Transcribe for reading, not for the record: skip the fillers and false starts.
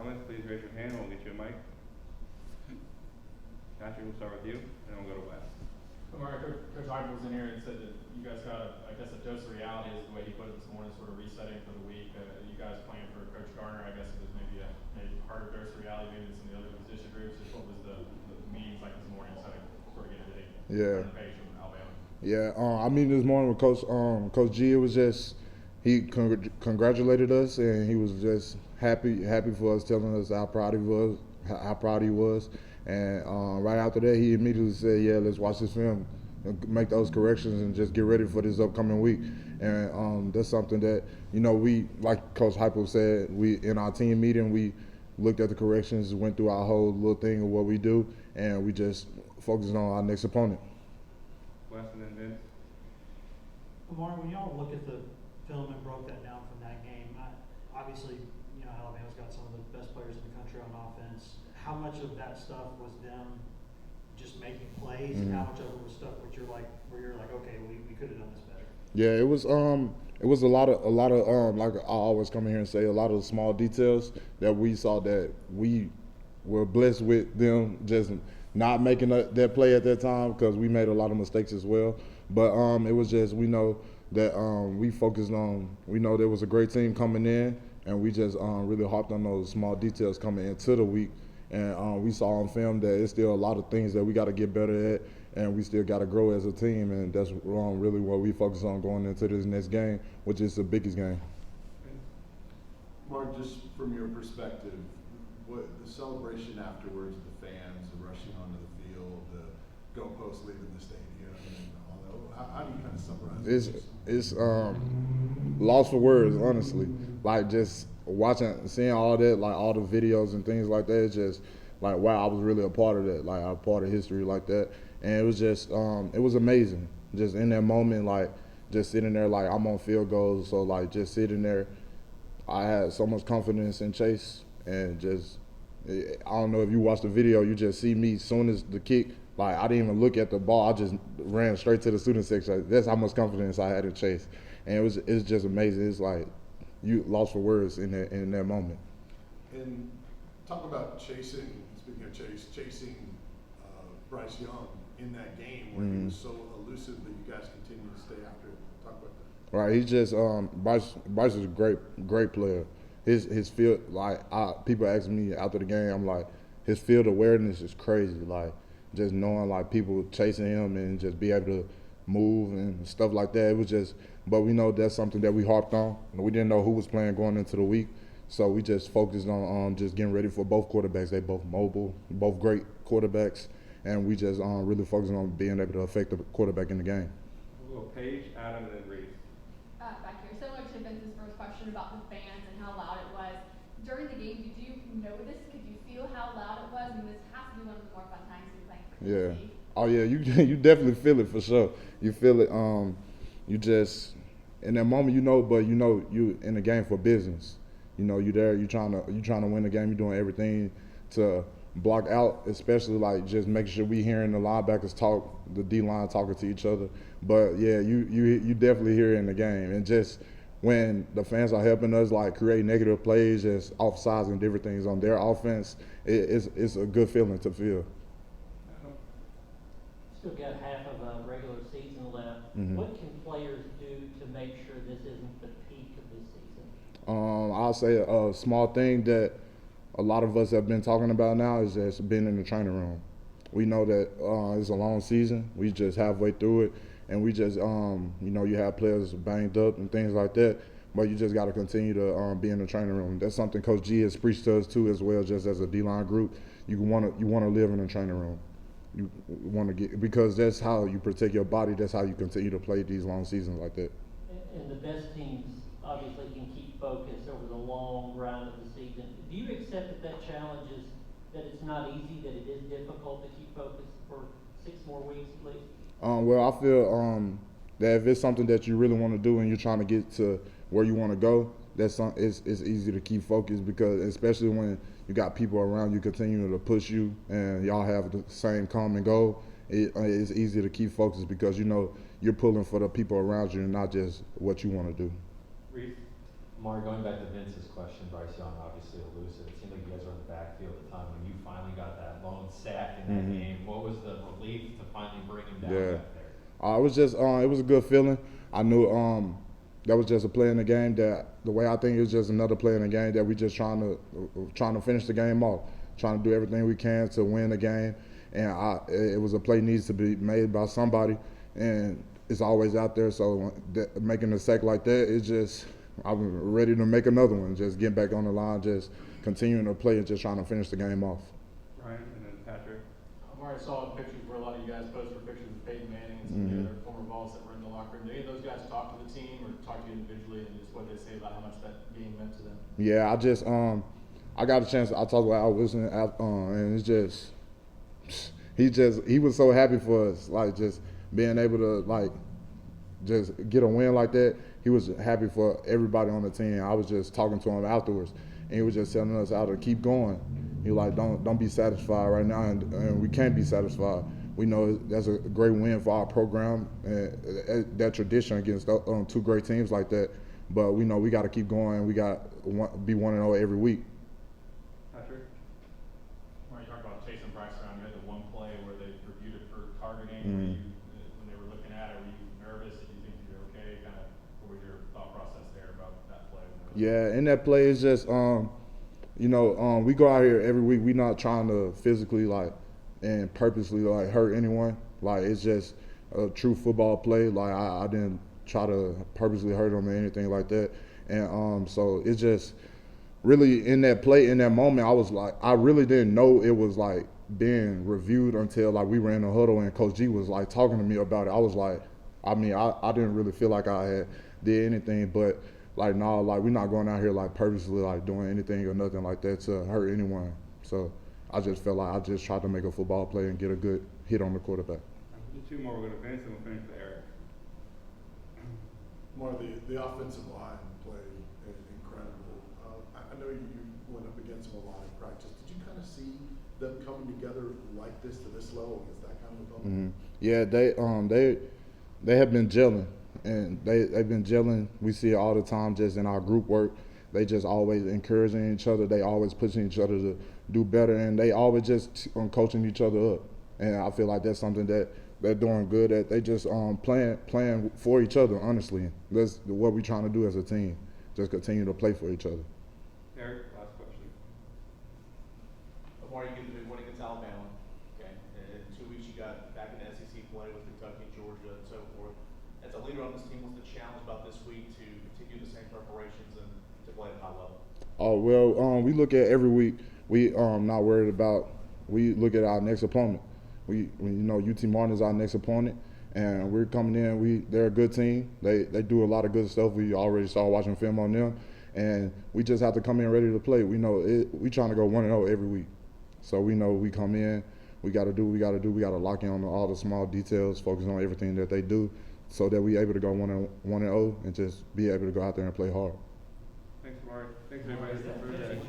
comments, please raise your hand and we'll get you a mic. Patrick, we'll start with you, and then we'll go to Wes. Omari, Coach Hyde was in here and said that you guys got, a dose of reality is the way he put it this morning, sort of resetting for the week. You guys playing for Coach Garner, I guess it was maybe a harder dose of reality maybe than some of the other position groups. Just what was the meetings like this morning, so sort of get everything on the page from Alabama? Yeah, I mean this morning with Coach G, it was just he congratulated us and he was just happy for us, telling us how proud he was. And right after that, he immediately said, "Yeah, let's watch this film, make those corrections, and just get ready for this upcoming week." And that's something that we, like Coach Hypo said, we in our team meeting we looked at the corrections, went through our whole little thing of what we do, and we just focused on our next opponent. Wes and then Vince. Omari, when y'all look at the film and broke that down from that game, obviously, Alabama's got some of the best players in the country on offense. How much of that stuff was them just making plays, and how much of it was stuff where you're like, okay, we could have done this better? Yeah, it was a lot of like I always come in here and say, a lot of small details that we saw that we were blessed with them just not making that play at that time, because we made a lot of mistakes as well. But it was just, we know that we focused on, we know there was a great team coming in, and we just really harped on those small details coming into the week. And we saw on film that it's still a lot of things that we got to get better at, and we still got to grow as a team, and that's really what we focus on going into this next game, which is the biggest game. Mark, just from your perspective, what the celebration afterwards, the fans, the rushing onto the field, the goalposts leaving the stadium, and all that, how do you kind of summarize it? It's lost for words, honestly. Like, just seeing all that, like all the videos and things like that, it's just like, wow, I was really a part of that, like a part of history like that. And it was just, it was amazing. Just in that moment, like just sitting there, like I'm on field goals, so like just sitting there, I had so much confidence in Chase, and just, I don't know if you watch the video, you just see me as soon as the kick, like I didn't even look at the ball, I just ran straight to the student section. That's how much confidence I had in Chase, and it's just amazing. It's like you lost for words in that moment. And talk about chasing Bryce Young in that game where he was so elusive, but you guys continue to stay after him. Talk about that. Right, he's just Bryce is a great player. His field, like people ask me after the game, I'm like, his field awareness is crazy. Like just knowing like people chasing him and just be able to move and stuff like that. It was just, but we know that's something that we harped on. We didn't know who was playing going into the week, so we just focused on just getting ready for both quarterbacks. They both mobile, both great quarterbacks, and we just really focused on being able to affect the quarterback in the game. We'll go Paige, Adam, and then Reese. Back here, similar to Vince's first question about the fans and how loud it was. During the game, did you notice, could you feel how loud it was? I mean, this has to be one of the more fun times you're playing for KC. Yeah. Oh yeah, you definitely feel it for sure. You feel it. You just in that moment, but you in the game for business. You there. You trying to win the game. You're doing everything to block out, especially like just making sure we hearing the linebackers talk, the D line talking to each other. But yeah, you definitely hear it in the game, and just when the fans are helping us like create negative plays, just offsides and different things on their offense, it's a good feeling to feel. Still got half of a regular season left. Mm-hmm. What can players do to make sure this isn't the peak of this season? I'll say a small thing that a lot of us have been talking about now is just being in the training room. We know that it's a long season. We just halfway through it, and we just, you have players banged up and things like that, but you just got to continue to be in the training room. That's something Coach G has preached to us too, as well, just as a D-line group. You want to live in the training room. You want to get, because that's how you protect your body. That's how you continue to play these long seasons like that. And the best teams obviously can keep focus over the long run of the season. Do you accept that challenge is that it's not easy, that it is difficult to keep focus for 6 more weeks at least? Well, I feel that if it's something that you really want to do and you're trying to get to where you want to go, it's easy to keep focused, because especially when you got people around you continuing to push you and y'all have the same common goal, it's easy to keep focused because you're pulling for the people around you and not just what you want to do. Reese. Omari, going back to Vince's question, Bryce Young obviously elusive. It seemed like you guys the backfield at the time when you finally got that lone sack in that Mhm. game. What was the relief to finally bring him down Yeah. back there? It was just, it was a good feeling. I knew that was just a play in the game. That the way I think it was just another play in the game that we just trying to finish the game off, trying to do everything we can to win the game. And it was a play needs to be made by somebody, and it's always out there. So making a sack like that, it's just I'm ready to make another one. Just getting back on the line, just continuing to play and just trying to finish the game off. Ryan, and then Patrick. Omari, I saw pictures where a lot of you guys posted pictures of Peyton Manning and some of the Mhm. other former balls that were in the locker room. Do any of those guys talk to the team or talk to you individually and just what they say about how much that game meant to them? Yeah, I just I got a chance. I talked with Al Wilson, and it's just he was so happy for us, like just being able to like just get a win like that. He was happy for everybody on the team. I was just talking to him afterwards, and he was just telling us how to keep going. He was like, don't be satisfied right now, and we can't be satisfied. We know that's a great win for our program, and that tradition against two great teams like that. But we know we got to keep going. We got to be 1-0 every week. Patrick. Omari, you talked about chasing Bryce around. You had the one play where they reviewed it for targeting. Mhm. When they were looking at it, were you nervous? Did you think you were okay? Kind of, what was your thought process there about that play? Yeah, in that play, it's just we go out here every week. We not trying to physically and purposely hurt anyone. Like it's just a true football play. Like I didn't try to purposely hurt them or anything like that. And so it's just really in that play, in that moment, I was like, I really didn't know it was like being reviewed until like we were in the huddle and Coach G was like talking to me about it. I was like, I didn't really feel like I had did anything, but like no, like we're not going out here like purposely like doing anything or nothing like that to hurt anyone. So I just felt like I just tried to make a football play and get a good hit on the quarterback. Two more. We're going to Vince and we'll finish with Eric. More the offensive line play is incredible. I know you went up against them a lot in practice. Did you kind of see them coming together like this to this level against that kind of opponent? Yeah, they have been gelling, and they've been gelling. We see it all the time just in our group work. They just always encouraging each other. They always pushing each other to do better, and they always just coaching each other up. And I feel like that's something that they're doing good at. They just playing for each other, honestly. That's what we're trying to do as a team, just continue to play for each other. Eric, last question. Omari, you get the big win against Alabama, okay? And in 2 weeks you got back in SEC play with Kentucky, Georgia, and so forth. As a leader on this team, what's the challenge about this week to continue the same preparations and to play at a high level? Oh well, we look at every week. We not worried about. We look at our next opponent. We UT Martin is our next opponent, and we're coming in. They're a good team. They do a lot of good stuff. We already started watching film on them, and we just have to come in ready to play. We know we trying to go 1-0 every week, so we know we come in. We got to do what we got to do. We got to lock in on all the small details, focus on everything that they do, so that we able to go 1-0 and just be able to go out there and play hard. Thanks, Omari. Thanks, everybody.